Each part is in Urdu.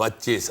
25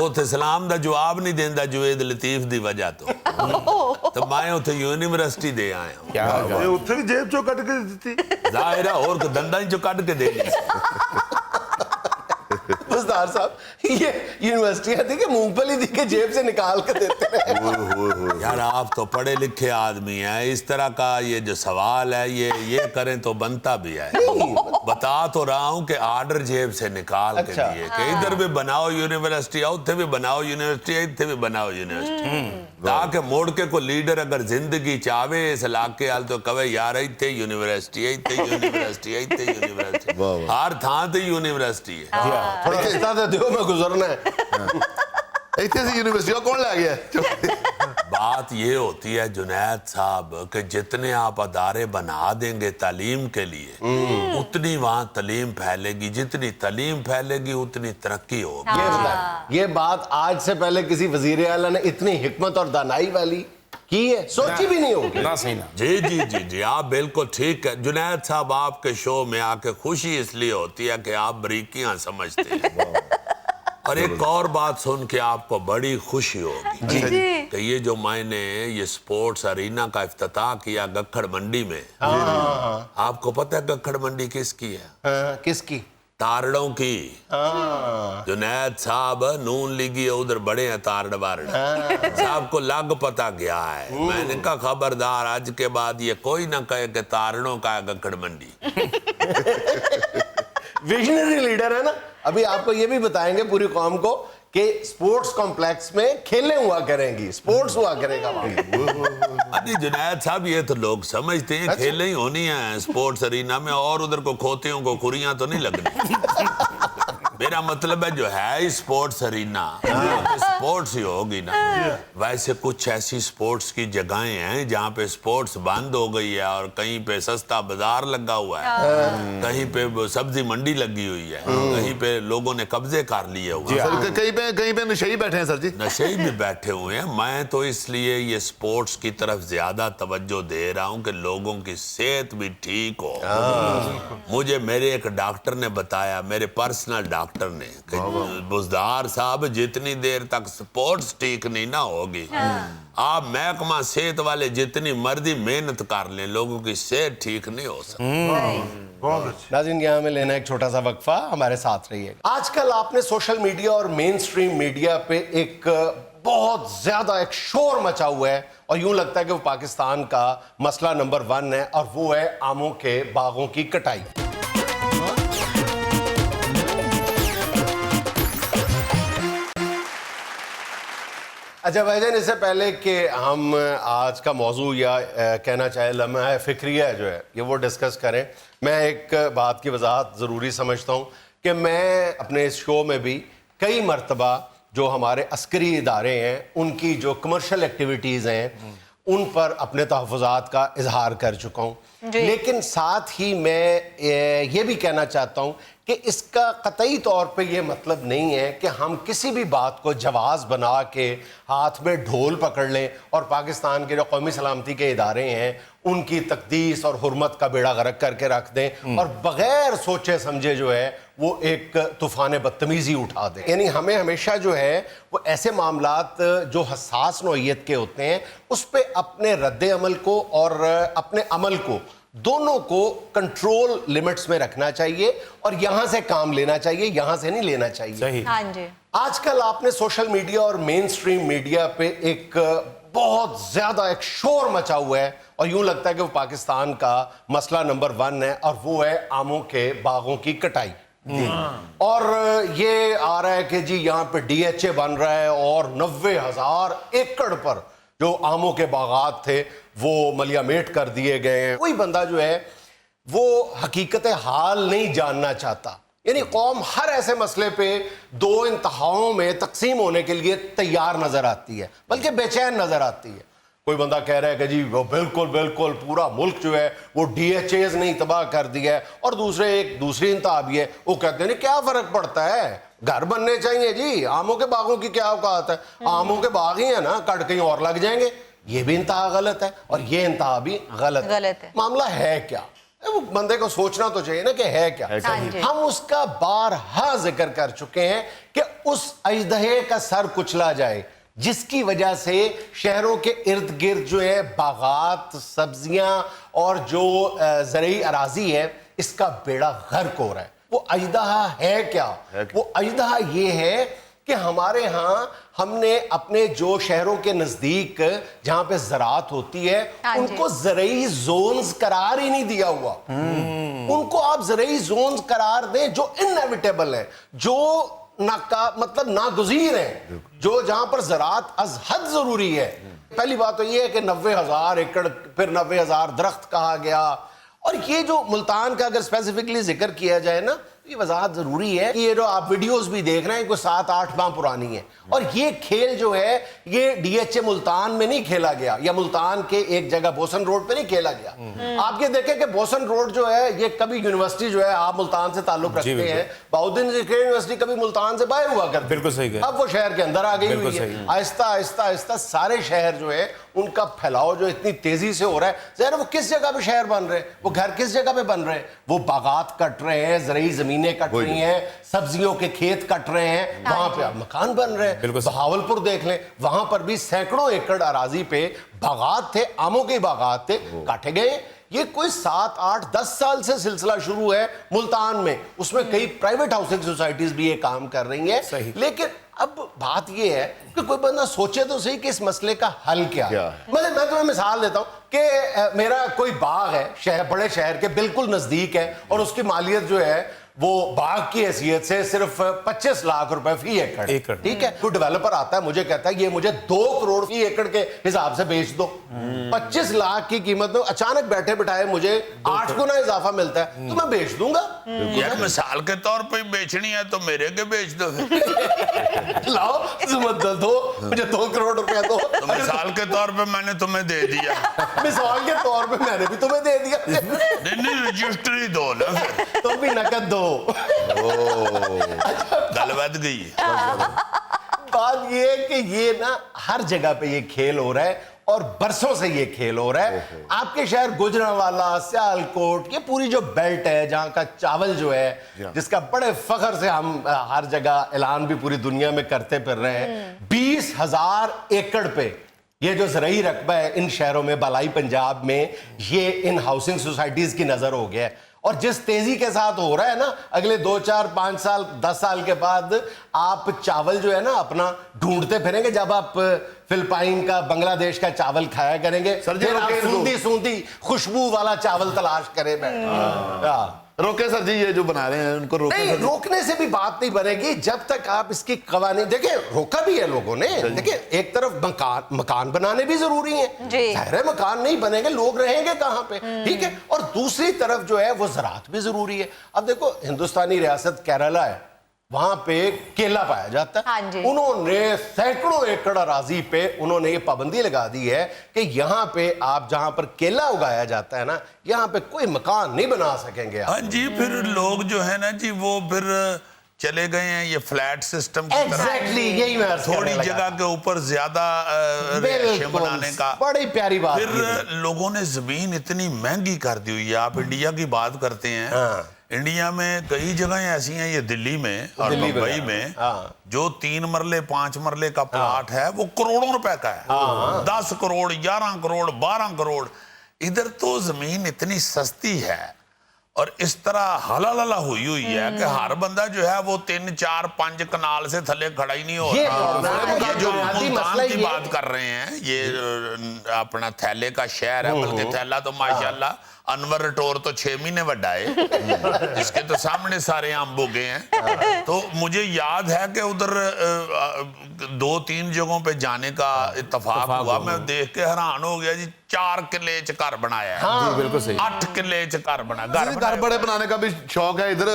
اتنے سلام دا جواب نہیں دیندا جوید لطیف دی وجہ تو میں اتنے یونیورسٹی دے آیا ہوں کیا یہ اتنے بھی جیب چو کٹ کے دیتی ظاہر ہے اور دندا ہی جو کٹ کے دے دی بزدار صاحب یہ یونیورسٹیاں تھی کہ مونگ پھلی دی کے جیب سے نکال کے دیتے ہیں؟ یار آپ تو پڑھے لکھے آدمی ہیں، اس طرح کا یہ جو سوال ہے یہ کریں تو بنتا بھی ہے۔ بتا تو رہا ہوں کہ آرڈر جیب سے نکال کے دیے کہ ادھر بھی بناؤ یونیورسٹی، اتھے بھی بناؤ یونیورسٹی، اتھے بھی بناؤ یونیورسٹی، تاکہ موڑ کے کو لیڈر اگر زندگی چاہے اس علاقے حال تو کہے یار ایتھے یونیورسٹی، ایتھے یونیورسٹی، ایتھے یونیورسٹی، ہر تھان تے یونیورسٹی ہے۔ تھوڑا رستہ تو دیو میں گزرنا ہے۔ ایتھے سے یونیورسٹی کو کون لے گیا؟ بات یہ ہوتی ہے جنید صاحب کہ جتنے آپ ادارے بنا دیں گے تعلیم کے لیے اتنی وہاں تعلیم پھیلے گی، جتنی تعلیم پھیلے گی اتنی ترقی ہوگی۔ یہ بتائیں، یہ بات آج سے پہلے کسی وزیر اعلیٰ نے اتنی حکمت اور دانائی والی کی ہے؟ سوچی بھی نہیں ہوگی۔ نہ صحیح نہ جی جی جی جی آپ بالکل ٹھیک ہے جنید صاحب، آپ کے شو میں آ کے خوشی اس لیے ہوتی ہے کہ آپ بریکیاں سمجھتے ہیں، اور ایک اور بات سن کے آپ کو بڑی خوشی ہوگی کہ یہ جو میں نے یہ سپورٹس ارینا کا افتتاح کیا گکھڑ منڈی میں، آپ کو پتہ ہے گکھڑ منڈی کس کی ہے؟ کس کی؟ تارڑوں کی۔ جنید صاحب نون لیگی ادھر بڑے ہیں تارڑ وارڑ، صاحب کو لگ پتہ گیا ہے، میں نے کہا خبردار آج کے بعد یہ کوئی نہ کہے کہ تارڑوں کا ہے گکھڑ منڈی۔ ویژنری لیڈر ہے نا۔ ابھی آپ کو یہ بھی بتائیں گے پوری قوم کو کہ سپورٹس کمپلیکس میں کھیلیں ہوا کریں گی، سپورٹس ہوا کرے گا وہاں۔ ابھی جنید صاحب یہ تو لوگ سمجھتے ہیں کھیلیں ہی ہونی ہیں سپورٹس ارینا میں، اور ادھر کو کھوتیوں کو کھریاں تو نہیں لگنی۔ میرا مطلب ہے جو ہے سپورٹس ارینا سپورٹس ہی ہوگی نا۔ ویسے کچھ ایسی سپورٹس کی جگہیں ہیں جہاں پہ سپورٹس بند ہو گئی ہے، اور کہیں پہ سستا بازار لگا ہوا ہے، کہیں پہ سبزی منڈی لگی ہوئی ہے، کہیں پہ لوگوں نے قبضے کر لیے ہوئے ہیں، کہیں پہ نشئی بیٹھے ہیں سر جی، نشے بھی بیٹھے ہوئے ہیں۔ میں تو اس لیے یہ سپورٹس کی طرف زیادہ توجہ دے رہا ہوں کہ لوگوں کی صحت بھی ٹھیک ہو۔ مجھے میرے ایک ڈاکٹر نے بتایا، میرے پرسنل ڈاکٹر نے، کہ بزدار صاحب جتنی دیر تک سپورٹس ٹھیک نہیں نہ ہوگی، آپ محکمہ صحت والے جتنی مرضی محنت کر لیں، لوگوں کی صحت ٹھیک نہیں ہو سکتی۔ ناظرین یہاں میں لینا ایک چھوٹا سا وقفہ، ہمارے ساتھ رہیے۔ آج کل آپ نے سوشل میڈیا اور مین سٹریم میڈیا پہ ایک بہت زیادہ ایک شور مچا ہوا ہے، اور یوں لگتا ہے کہ وہ پاکستان کا مسئلہ نمبر 1 ہے، اور وہ ہے آموں کے باغوں کی کٹائی۔ اچھا بھائی جان، اس سے پہلے کہ ہم آج کا موضوع یا کہنا چاہے لمحہ فکریہ جو ہے یہ وہ ڈسکس کریں، میں ایک بات کی وضاحت ضروری سمجھتا ہوں کہ میں اپنے اس شو میں بھی کئی مرتبہ جو ہمارے عسکری ادارے ہیں ان کی جو کمرشل ایکٹیویٹیز ہیں ان پر اپنے تحفظات کا اظہار کر چکا ہوں، لیکن ساتھ ہی میں یہ بھی کہنا چاہتا ہوں کہ اس کا قطعی طور پہ یہ مطلب نہیں ہے کہ ہم کسی بھی بات کو جواز بنا کے ہاتھ میں ڈھول پکڑ لیں اور پاکستان کے جو قومی سلامتی کے ادارے ہیں ان کی تقدیس اور حرمت کا بیڑا غرق کر کے رکھ دیں اور بغیر سوچے سمجھے جو ہے وہ ایک طوفان بدتمیزی اٹھا دیں۔ یعنی ہمیں ہمیشہ جو ہے وہ ایسے معاملات جو حساس نوعیت کے ہوتے ہیں اس پہ اپنے رد عمل کو اور اپنے عمل کو دونوں کو کنٹرول لیمٹس میں رکھنا چاہیے، اور یہاں سے کام لینا چاہیے، یہاں سے نہیں لینا چاہیے۔ صحیح۔ ہاں جی۔ آج کل آپ نے سوشل میڈیا اور مین سٹریم میڈیا پہ ایک بہت زیادہ ایک شور مچا ہوا ہے، اور یوں لگتا ہے کہ وہ پاکستان کا مسئلہ نمبر 1 ہے، اور وہ ہے آموں کے باغوں کی کٹائی۔ اور یہ آ رہا ہے کہ جی یہاں پہ ڈی ایچ اے بن رہا ہے، اور 90,000 ایکڑ پر جو آموں کے باغات تھے وہ ملیامیٹ کر دیے گئے ہیں۔ کوئی بندہ جو ہے وہ حقیقت حال نہیں جاننا چاہتا، یعنی قوم ہر ایسے مسئلے پہ دو انتہاؤں میں تقسیم ہونے کے لیے تیار نظر آتی ہے، بلکہ بے چین نظر آتی ہے۔ کوئی بندہ کہہ رہا ہے کہ جی وہ بالکل پورا ملک جو ہے وہ ڈی ایچ ایز نہیں تباہ کر دیا ہے، اور دوسری انتہا بھی ہے، وہ کہتے ہیں کیا فرق پڑتا ہے، گھر بننے چاہیے جی، آموں کے باغوں کی کیا اوقات ہے، آموں کے باغ ہی ہیں نا، کٹ کہیں اور لگ جائیں گے۔ یہ بھی انتہا غلط ہے اور یہ انتہا بھی غلط ہے۔ معاملہ ہے کیا؟ وہ بندے کو سوچنا تو چاہیے نا کہ ہے کیا. ہم اس کا بارہا ذکر کر چکے ہیں کہ اس اژدہے کا سر کچلا جائے جس کی وجہ سے شہروں کے ارد گرد جو ہے باغات، سبزیاں اور جو زرعی اراضی ہے اس کا بیڑا غرق ہو رہا ہے. وہ اژدہا ہے کیا؟ وہ اژدہا یہ ہے کہ ہمارے ہاں ہم نے اپنے جو شہروں کے نزدیک جہاں پہ زراعت ہوتی ہے ان کو زرعی زونز قرار ہی نہیں دیا ہوا. ان کو آپ زرعی زونز قرار دیں جو انیویٹیبل ہیں، جو مطلب ناگزیر ہیں، جو جہاں پر زراعت از حد ضروری ہے. پہلی بات تو یہ ہے کہ 90,000 ایکڑ، پھر 90,000 درخت کہا گیا. اور یہ جو ملتان کا اگر اسپیسیفکلی ذکر کیا جائے نا، یہ وضاحت ضروری ہے کہ یہ جو آپ ویڈیوز بھی دیکھ رہے ہیں کوئی 7-8 ماہ پرانی ہے. اور یہ کھیل جو ہے یہ ڈی ایچ اے ملتان میں نہیں کھیلا گیا یا ملتان کے ایک جگہ بوسن روڈ پہ نہیں کھیلا گیا. آپ یہ دیکھیں کہ بوسن روڈ جو ہے یہ کبھی یونیورسٹی جو ہے آپ ملتان سے تعلق رکھتے ہیں، بہاؤالدین ذکر یونیورسٹی کبھی ملتان سے باہر ہوا کرتی، بالکل صحیح ہے. اب وہ شہر کے اندر آ گئی ہوئی ہے. آہستہ آہستہ آہستہ سارے شہر جو ہے ان کا پھیلاؤ جو اتنی تیزی سے ہو رہا ہے. ظاہر وہ کس جگہ پہ شہر بن رہے ہیں، وہ گھر کس جگہ پہ بن رہے ہیں؟ وہ باغات کٹ رہے ہیں، زرعی زمینیں کٹ رہی ہیں، سبزیوں کے کھیت کٹ رہے ہیں، وہاں پہ مکان بن رہے ہیں. بہاولپور دیکھ لیں، وہاں پر بھی سینکڑوں ایکڑ اراضی پہ باغات تھے، آموں کے باغات تھے، کاٹے گئے. یہ کوئی 7-8-10 سال سے سلسلہ شروع ہے ملتان میں. اس میں کئی پرائیویٹ ہاؤسنگ سوسائٹیز بھی یہ کام کر رہی ہیں. لیکن اب بات یہ ہے کہ کوئی بندہ سوچے تو صحیح کہ اس مسئلے کا حل کیا ہے. میں تمہیں مثال دیتا ہوں کہ میرا کوئی باغ ہے بڑے شہر کے بالکل نزدیک ہے اور اس کی مالیت جو ہے وہ باغ کی حیثیت سے صرف 25 لاکھ روپے فی ایکڑ. ٹھیک ہے، کوئی ڈیولپر آتا ہے مجھے کہتا ہے یہ مجھے 2 کروڑ فی ایکڑ کے حساب سے بیچ دو. 25 لاکھ کی قیمت میں اچانک بیٹھے بٹھائے مجھے 8 گنا اضافہ ملتا ہے تو میں بیچ دوں گا. یار مثال کے طور پہ بیچنی ہے تو میرے کے بیچ دو. لاؤ زمت دو مجھے 2 کروڑ روپے دو. تو مثال کے طور پہ میں نے تمہیں دے دیا. مثال کے طور پہ میں نے بھی تمہیں دے دیا. نہیں رجسٹری دو نا، تم بھی نقد دو. گل بد گئی. بات یہ ہے کہ یہ نا ہر جگہ پہ یہ کھیل ہو رہا ہے اور برسوں سے یہ کھیل ہو رہا ہے. آپ کے شہر گوجرانوالا، سیالکوٹ، یہ پوری جو بیلٹ ہے جہاں کا چاول جو ہے جس کا بڑے فخر سے ہم ہر جگہ اعلان بھی پوری دنیا میں کرتے پھر رہے ہیں، 20,000 ایکڑ پہ یہ جو زرعی رقبہ ہے ان شہروں میں، بالائی پنجاب میں، یہ ان ہاؤسنگ سوسائٹیز کی نظر ہو گیا ہے. اور جس تیزی کے ساتھ ہو رہا ہے نا، اگلے 2-4-5 سال 10 سال کے بعد آپ چاول جو ہے نا اپنا ڈھونڈتے پھریں گے. جب آپ فلپائن کا، بنگلہ دیش کا چاول کھایا کریں گے، پھر آپ سوندھی خوشبو والا چاول تلاش کریں. روکے سر جی، یہ جو بنا رہے ہیں ان کو روکے. نہیں، روکنے سے بھی بات نہیں بنے گی جب تک آپ اس کی قوانین دیکھیں. روکا بھی ہے لوگوں نے. دیکھیں ایک طرف مکان بنانے بھی ضروری ہیں، ظاہر ہے مکان نہیں بنے گے لوگ رہیں گے کہاں پہ، ٹھیک ہے. اور دوسری طرف جو ہے وہ زراعت بھی ضروری ہے. اب دیکھو ہندوستانی ریاست کیرلا ہے، وہاں پہ کیلا پایا جاتا ہے. انہوں نے سینکڑوں ایکڑ اراضی پہ انہوں نے یہ پابندی لگا دی ہے کہ یہاں پہ آپ جہاں پر کیلا اگایا جاتا ہے نا، یہاں پہ کوئی مکان نہیں بنا سکیں گے. ہاں جی، پھر لوگ جو ہے نا جی وہ پھر چلے گئے ہیں یہ فلیٹ سسٹم کی طرف. ایگزیکٹلی یہی میں تھوڑی جگہ کے اوپر زیادہ رہائشیں بنانے کا. بڑی پیاری بات. پھر لوگوں نے زمین اتنی مہنگی کر دی ہوئی ہے. آپ انڈیا کی بات کرتے ہیں، انڈیا میں کئی جگہیں ایسی ہیں، یہ دلی میں اور ممبئی میں، جو 3 مرلے 5 مرلے کا پلاٹ ہے وہ کروڑوں روپے کا ہے. 10 کروڑ 11 کروڑ 12 کروڑ. ادھر تو زمین اتنی سستی ہے اور اس طرح ہلا ہوئی ہے کہ ہر بندہ جو ہے وہ 3 4 5 کنال سے تھلے کھڑا ہی نہیں ہو رہا. یہ جو ملتان کی بات کر رہے ہیں، یہ اپنا تھیلے کا شہر ہے، بلکہ تھیلا تو ماشاءاللہ انور رٹور تو 6 مہینے بڑا ہے، اس کے تو سامنے سارے آم گئے ہیں. تو مجھے یاد ہے کہ ادھر 2-3 جگہوں پہ جانے کا اتفاق ہوا. میں دیکھ کے حیران ہو گیا جی، 4 کلے چ گھر بنایا ہے، بالکل صحیح. 8 کلے چ گھر بنا. گھر بڑے بنانے کا بھی شوق ہے. ادھر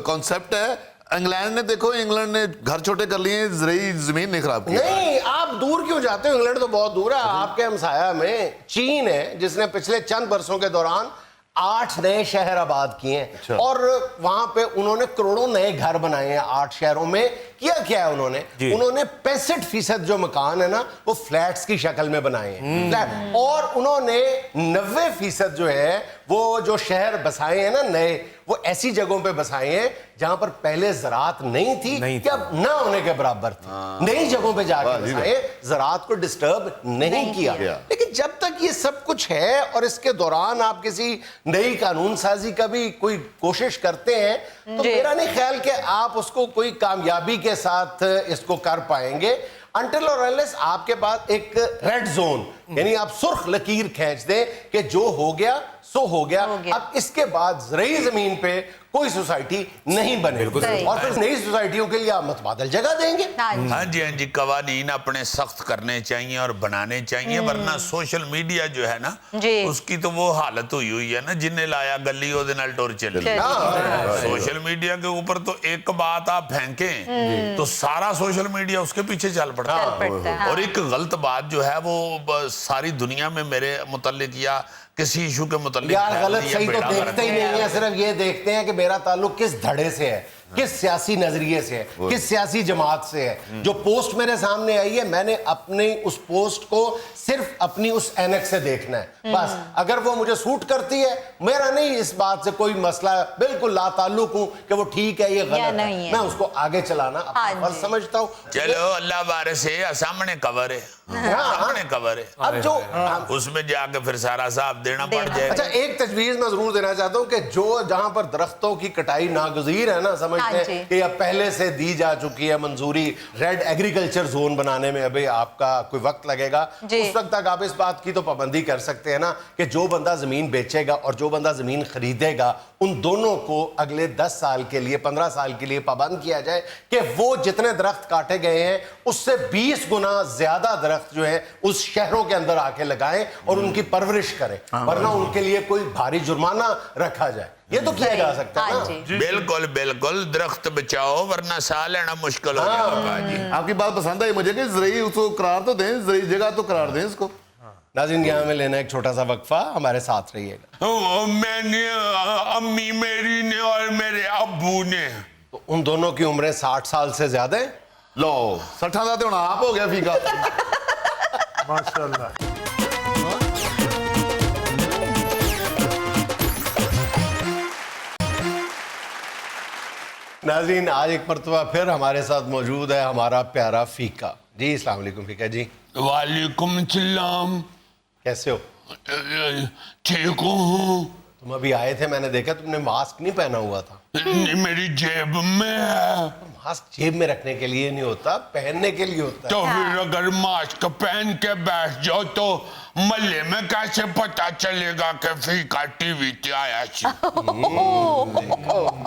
کانسیپٹ ہے. انگلینڈ نے دیکھو، انگلینڈ نے گھر چھوٹے کر لیے، زرعی زمین نہیں خراب کی. نہیں، آپ دور کیوں جاتے ہو؟ انگلینڈ تو بہت دور ہے. آپ کے ہمسایہ میں چین ہے جس نے پچھلے چند برسوں کے دوران 8 نئے شہر آباد کیے ہیں اور وہاں پہ انہوں نے کروڑوں نئے گھر بنائے ہیں 8 شہروں میں. کیا ہے انہوں نے 65% جو مکان ہے نا وہ فلیٹس کی شکل میں بنائے ہیں اور انہوں نے 90% جو ہے وہ جو شہر بسائے ہیں نا نئے وہ ایسی جگہوں پہ بسائے ہیں جہاں پر پہلے زراعت نہیں تھی کہ اب نہ ہونے کے برابر تھی. نئی جگہوں پہ جا کے بسائے, زراعت کو ڈسٹرب نہیں کیا. لیکن جب تک یہ سب کچھ ہے اور اس کے دوران آپ کسی نئی قانون سازی کا بھی کوئی کوشش کرتے ہیں تو میرا نہیں خیال کہ آپ اس کو کوئی کامیابی کے ساتھ اس کو کر پائیں گے انٹل اور انلیس آپ کے پاس ایک ریڈ زون یعنی آپ سرخ لکیر کھینچ دیں کہ جو ہو گیا سو ہو گیا. اب اس کے بعد زرعی زمین پہ کوئی سوسائٹی نہیں بنے اور پھر نئی سوسائٹیوں کے لیے آپ متبادل جگہ دیں گے. ہاں جی قوانین اپنے سخت کرنے چاہیے اور بنانے چاہیے ورنہ سوشل میڈیا جو ہے نا اس کی تو وہ حالت ہوئی ہے نا جنہیں لایا گلی وہ دن ٹور چلی. سوشل میڈیا کے اوپر تو ایک بات آپ پھینکیں تو سارا سوشل میڈیا اس کے پیچھے چل پڑتا ہے. اور ایک غلط بات جو ہے وہ ساری دنیا میں میرے متعلق یا کسی ایشو کے متعلق یار غلط صحیح تو دیکھتے ہی نہیں ہے, صرف یہ دیکھتے ہیں کہ میرا تعلق کس دھڑے سے ہے, کس سیاسی نظریے سے ہے, کس سیاسی جماعت سے ہے. جو پوسٹ میرے سامنے آئی ہے میں نے اپنی اس پوسٹ کو صرف اپنی اس اینک سے دیکھنا ہے بس. اگر وہ مجھے سوٹ کرتی ہے میرا نہیں اس بات سے کوئی مسئلہ, بالکل لا تعلق ہوں کہ وہ ٹھیک ہے یہ غلط ہے, میں اس کو آگے چلانا اپنا فرض سمجھتا ہوں. چلو اللہ وارث ہے سامنے کور ہے سامنے کور ہے اب جو اس میں جا کے پھر سارا صاحب دینا پڑ جائے. اچھا ایک تجویز میں ضرور دینا چاہتا ہوں کہ جو جہاں پر درختوں کی کٹائی ناگزیر ہے نا سمجھتے ہیں کہ یہ پہلے سے دی جا چکی ہے منظوری ریڈ ایگریکلچر زون بنانے میں ابھی آپ کا کوئی وقت لگے گا, اس وقت تک آپ اس بات کی تو پابندی کر سکتے ہیں نا کہ جو بندہ زمین بیچے گا اور جو بندہ زمین خریدے گا ان دونوں کو اگلے 10 سال کے لیے 15 سال کے لیے پابند کیا جائے کہ وہ جتنے درخت کاٹے گئے ہیں اس سے 20 گنا زیادہ درخت جو ہے اس شہروں کے اندر آ کے لگائیں اور ان کی پرورش کریں, ورنہ ان کے لیے کوئی بھاری جرمانہ رکھا جائے. یہ تو کیا جا سکتا ہے نا. بالکل بالکل درخت بچاؤ ورنہ سا لینا مشکل ہو جائے گا. آپ کی بات پسند آئی مجھے کہ زرعی اس کو قرار تو دیں, زرعی جگہ تو قرار دیں اس کو. ناظرین یہاں میں لینا ایک چھوٹا سا وقفہ, ہمارے ساتھ رہیے گا. میں نے امی میری نے اور میرے ابو نے تو ان دونوں کی عمریں 60 سال سے زیادہ ہیں. لو 60 آتے ہونا آپ ہو گیا فیکا. ماشاءاللہ. ناظرین آج ایک مرتبہ پھر ہمارے ساتھ موجود ہے ہمارا پیارا فیکا. جی السلام علیکم فیکا جی. وعلیکم السلام. کیسے ہو؟ ٹھیک ہوں. تم ابھی آئے تھے میں نے دیکھا تم نے ماسک نہیں پہنا ہوا تھا. میری جیب میں ہے. ماسک جیب میں رکھنے کے لیے نہیں ہوتا, پہننے کے لیے ہوتا ہے. تو پھر اگر ماسک پہن کے بیٹھ جاؤ تو محلے میں کیسے پتا چلے گا کہ فیکا ٹی وی تے آیا سی.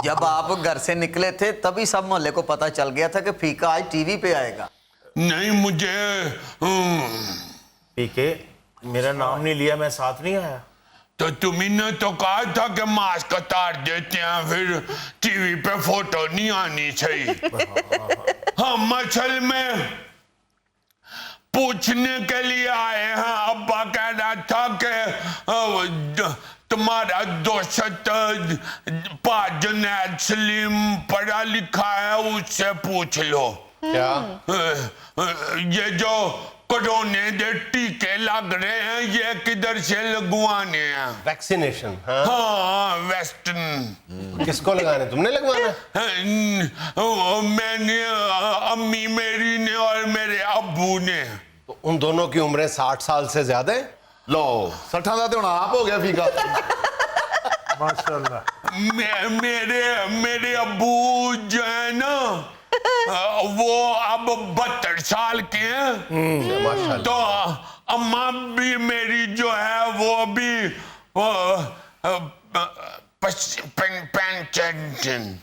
جب آپ گھر سے نکلے تھے تبھی سب محلے کو پتا چل گیا تھا کہ فیکا آج ٹی وی پہ آئے گا. نہیں مجھے ٹھیک ہے, میرا نام نہیں لیا, میں ساتھ نہیں آیا. تو تمہیں نے تو کہا تھا کہ ماسک اتار دیتے ہیں پھر ٹی وی پہ فوٹو نہیں آنی چاہیے. ہم اصل میں پوچھنے کے لیے آئے ہیں. ابا کہہ رہا تھا کہ تمہارا دوست پا جنید سلیم پڑھا لکھا ہے, اس سے پوچھ لو. کیا یہ جو کورونے دے ٹیکے لگ رہے ہیں یہ کدھر سے لگوانے ہیں؟ ویکسینیشن. ہاں ویسٹرن. کس کو لگانے, تم نے لگوانا؟ میں نے, امی میری نے اور میرے ابو نے. تو ان دونوں کی عمریں 60 سال سے زیادہ ہیں. لو 60 آتے ہونا آپ ہو گیا فیکا. ماشاءاللہ. میرے ابو جو ہے نا وہ اب 72 سال کے ہیں. تو اماں بھی میری جو ہے وہ بھی پینشن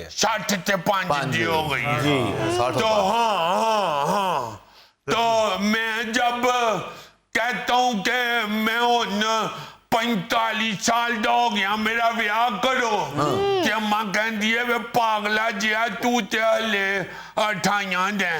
60 تے 5 دی ہو گئی ہے. تو ہاں تو میں جب کہتا ہوں کہ میں 45 سال دا ہو گیا میرا بیاہ کرو کہ اماں کہن دیئے وہ پاگلا جیا تو تے ہلے 28 دیں.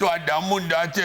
ਤੁਹਾਡਾ ਮੁੰਡਾ ਤੇ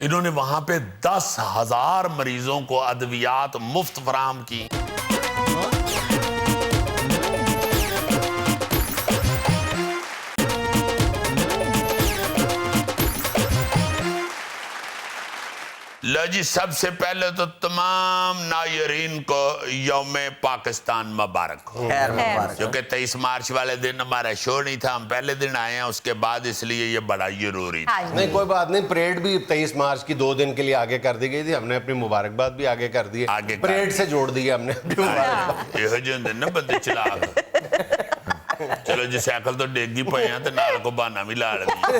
انہوں نے وہاں پہ 10,000 مریضوں کو ادویات مفت فراہم کی. لو جی، سب سے پہلے تو تمام ناظرین کو یوم پاکستان مبارک ہو. خیر مبارک. کیونکہ 23 مارچ والے دن ہمارا شو نہیں تھا، ہم پہلے دن آئے ہیں، اس کے بعد اس لیے یہ بڑا ضروری تھا. نہیں کوئی بات نہیں، پریڈ بھی 23 مارچ کی 2 دن کے لیے آگے کر دی گئی تھی، ہم نے اپنی مبارکباد بھی آگے کر دی ہے، پریڈ سے جوڑ دی ہے ہم نے اپنی مبارکباد. یہ جو نا بندے چلا چلو جی، سائیکل تو ڈیگی پے ہیں تو نال کو بہانا بھی لا دی.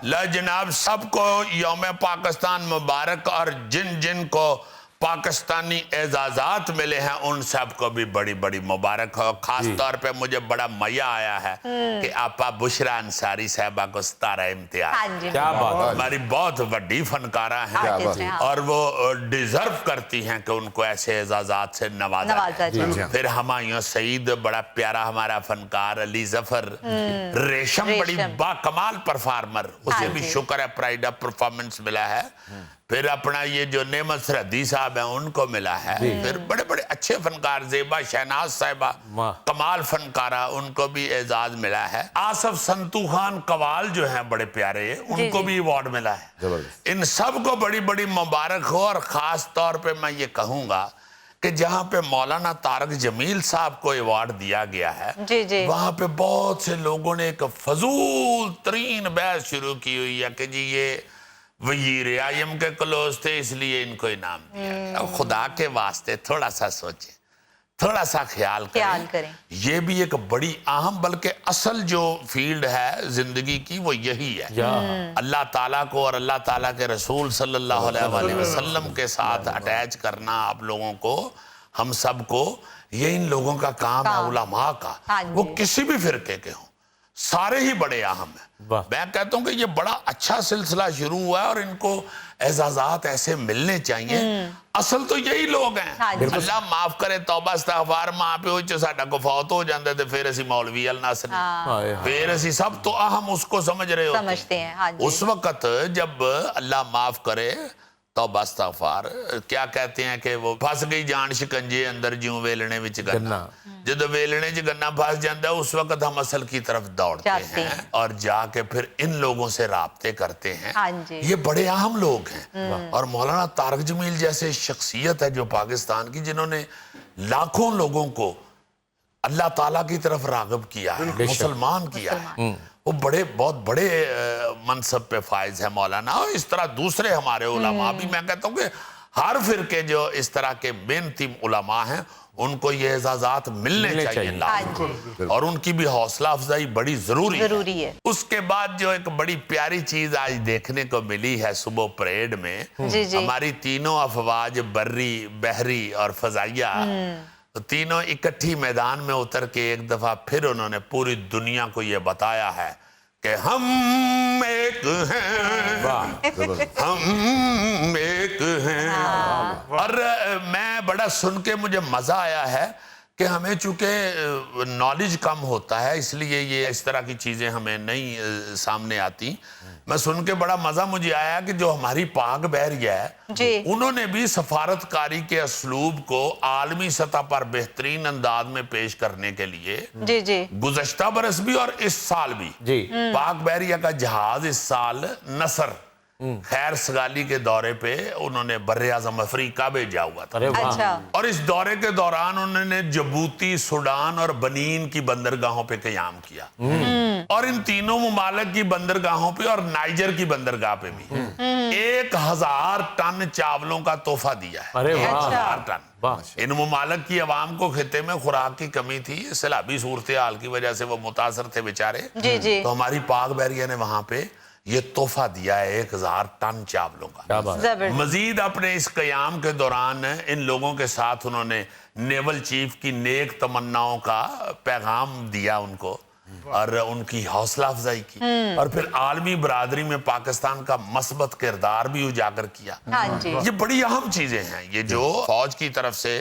لا جناب، سب کو یوم پاکستان مبارک، اور جن جن کو پاکستانی اعزازات ملے ہیں ان سب کو بھی بڑی بڑی مبارک ہو. خاص طور پہ مجھے بڑا مزہ آیا ہے کہ آپا بشرا انصاری صاحبہ کو 17 امتیاز. کیا بات ہے. ہماری بہت بڑی فنکارہ ہیں اور وہ ڈیزرو کرتی ہیں کہ ان کو ایسے اعزازات سے نوازا جائے. پھر ہمایوں سعید بڑا پیارا ہمارا فنکار، علی ظفر ریشم بڑی با کمال پرفارمر، اسے بھی شکر ہے پرائیڈ آف پرفارمنس ملا ہے. پھر اپنا یہ جو نعمت سرحدی صاحب ہیں ان کو ملا ہے. پھر بڑے بڑے اچھے فنکار، زیبا شہناز صاحبہ کمال فنکارہ، ان کو بھی اعزاز ملا ہے. آصف سنتو خان قوال جو ہیں بڑے پیارے، ان کو بھی ایوارڈ ملا ہے. ان سب کو بڑی بڑی مبارک ہو. اور خاص طور پہ میں یہ کہوں گا کہ جہاں پہ مولانا طارق جمیل صاحب کو ایوارڈ دیا گیا ہے، وہاں پہ بہت سے لوگوں نے ایک فضول ترین بحث شروع کی ہوئی ہے کہ جی یہ وزیر اعظم کے کلوز تھے اس لیے ان کو انعام دیا. خدا کے واسطے تھوڑا سا سوچیں، تھوڑا سا خیال کریں. یہ بھی ایک بڑی اہم، بلکہ اصل جو فیلڈ ہے زندگی کی وہ یہی ہے. اللہ تعالیٰ کو اور اللہ تعالیٰ کے رسول صلی اللہ علیہ وسلم کے ساتھ اٹیچ کرنا آپ لوگوں کو، ہم سب کو، یہ ان لوگوں کا کام ہے، علماء کا. وہ کسی بھی فرقے کے ہوں، سارے ہی بڑے اہم ہیں. میں کہتا ہوں کہ یہ بڑا اچھا سلسلہ شروع ہوا ہے اور ان کو اعزازات ایسے ملنے چاہیے. اصل تو یہی لوگ ہیں. اللہ معاف کرے، توبہ استغفار ماں پہ ہوئی ساڈا کو فوت ہو جاندے تھے، پھر اسی مولوی الناصر، پھر اسی سب تو اہم اس کو سمجھ رہے ہوتے ہیں. اس وقت جب اللہ معاف کرے، توبہ استغفار، کیا کہتے ہیں کہ وہ پھنس گئی جان شکنجے اندر جیوں ویلنے وچ گنا. جدو ویلنے چ گنا پھنس جاندہ اس وقت ہم اصل کی طرف دوڑتے ہیں اور جا کے پھر ان لوگوں سے رابطے کرتے ہیں. یہ بڑے اہم لوگ ہیں. اور مولانا طارق جمیل جیسے شخصیت ہے جو پاکستان کی، جنہوں نے لاکھوں لوگوں کو اللہ تعالیٰ کی طرف راغب کیا ہے، مسلمان کیا ہے. وہ بہت بڑے منصب پہ فائز ہے مولانا. اور اس طرح دوسرے ہمارے علماء بھی، میں کہتا ہوں کہ ہر فرقے جو اس طرح کے محنتی علماء ہیں ان کو یہ اعزازات ملنے چاہیے، اور ان کی بھی حوصلہ افزائی بڑی ضروری ہے. اس کے بعد جو ایک بڑی پیاری چیز آج دیکھنے کو ملی ہے صبح پریڈ میں، ہماری تینوں افواج، بری، بحری اور فضائیہ، تینوں اکٹھی میدان میں اتر کے ایک دفعہ پھر انہوں نے پوری دنیا کو یہ بتایا ہے کہ ہم ایک ہیں، ہم ایک ہیں. اور میں بڑا سن کے مجھے مزہ آیا ہے کہ ہمیں چونکہ نالج کم ہوتا ہے اس لیے یہ اس طرح کی چیزیں ہمیں نہیں سامنے آتی. میں سن کے بڑا مزہ مجھے آیا کہ جو ہماری پاک بحریہ ہے، انہوں نے بھی سفارتکاری کے اسلوب کو عالمی سطح پر بہترین انداز میں پیش کرنے کے لیے گزشتہ برس بھی اور اس سال بھی پاک بحریہ کا جہاز اس سال نصر خیر سگالی کے دورے پہ انہوں نے بر اعظم افریقہ بھیجا ہوا تھا. اور اس دورے کے دوران انہوں نے جبوتی، سوڈان اور بنین کی بندرگاہوں پہ قیام کیا، اور ان تینوں ممالک کی بندرگاہوں پہ اور نائجر کی بندرگاہ پہ بھی 1000 ٹن چاولوں کا تحفہ دیا ہے. 1000 ٹن. ان ممالک کی عوام کو خطے میں خوراک کی کمی تھی، سیلابی صورتحال کی وجہ سے وہ متاثر تھے بیچارے. تو ہماری پاک بحریہ نے وہاں پہ یہ تحفہ دیا ہے 1000 ٹن چاولوں کا. مزید اپنے اس قیام کے دوران ان لوگوں کے ساتھ انہوں نے نیول چیف کی نیک تمناؤں کا پیغام دیا ان کو، اور ان کی حوصلہ افزائی کی، اور پھر عالمی برادری میں پاکستان کا مثبت کردار بھی اجاگر کیا. یہ بڑی اہم چیزیں ہیں. یہ جو فوج کی طرف سے